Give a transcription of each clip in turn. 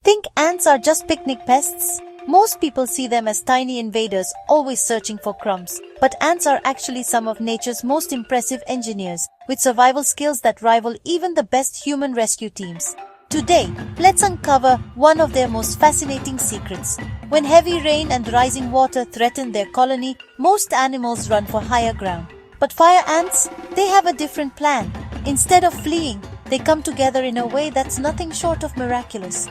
Think ants are just picnic pests? Most people see them as tiny invaders always searching for crumbs. But ants are actually some of nature's most impressive engineers, with survival skills that rival even the best human rescue teams. Today, let's uncover one of their most fascinating secrets. When heavy rain and rising water threaten their colony, most animals run for higher ground. But fire ants? They have a different plan. Instead of fleeing, they come together in a way that's nothing short of miraculous.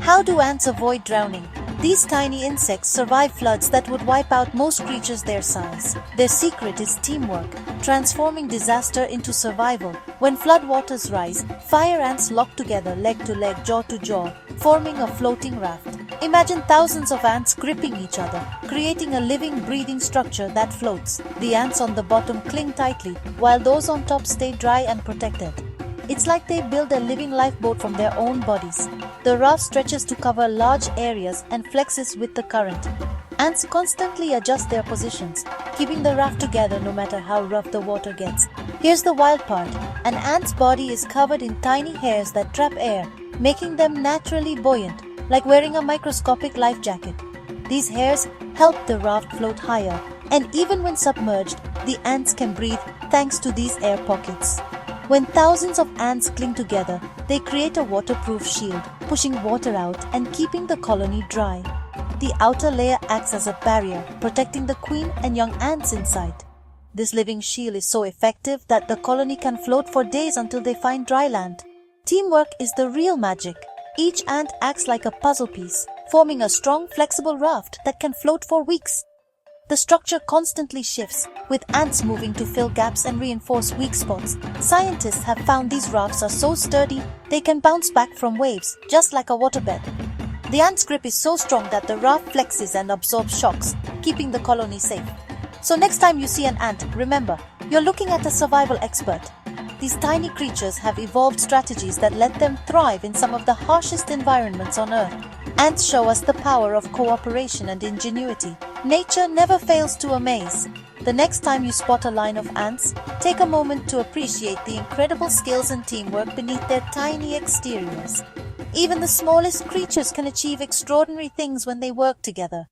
How do ants avoid drowning? These tiny insects survive floods that would wipe out most creatures their size. Their secret is teamwork, transforming disaster into survival. When floodwaters rise, fire ants lock together leg to leg, jaw to jaw, forming a floating raft. Imagine thousands of ants gripping each other, creating a living, breathing structure that floats. The ants on the bottom cling tightly, while those on top stay dry and protected. It's like they build a living lifeboat from their own bodies. The raft stretches to cover large areas and flexes with the current. Ants constantly adjust their positions, keeping the raft together no matter how rough the water gets. Here's the wild part. An ant's body is covered in tiny hairs that trap air, making them naturally buoyant, like wearing a microscopic life jacket. These hairs help the raft float higher, and even when submerged, the ants can breathe thanks to these air pockets. When thousands of ants cling together, they create a waterproof shield, pushing water out and keeping the colony dry. The outer layer acts as a barrier, protecting the queen and young ants inside. This living shield is so effective that the colony can float for days until they find dry land. Teamwork is the real magic. Each ant acts like a puzzle piece, forming a strong, flexible raft that can float for weeks. The structure constantly shifts, with ants moving to fill gaps and reinforce weak spots. Scientists have found these rafts are so sturdy they can bounce back from waves, just like a waterbed. The ant's grip is so strong that the raft flexes and absorbs shocks, keeping the colony safe. So next time you see an ant, remember, you're looking at a survival expert. These tiny creatures have evolved strategies that let them thrive in some of the harshest environments on Earth. Ants show us the power of cooperation and ingenuity. Nature never fails to amaze. The next time you spot a line of ants, take a moment to appreciate the incredible skills and teamwork beneath their tiny exteriors. Even the smallest creatures can achieve extraordinary things when they work together.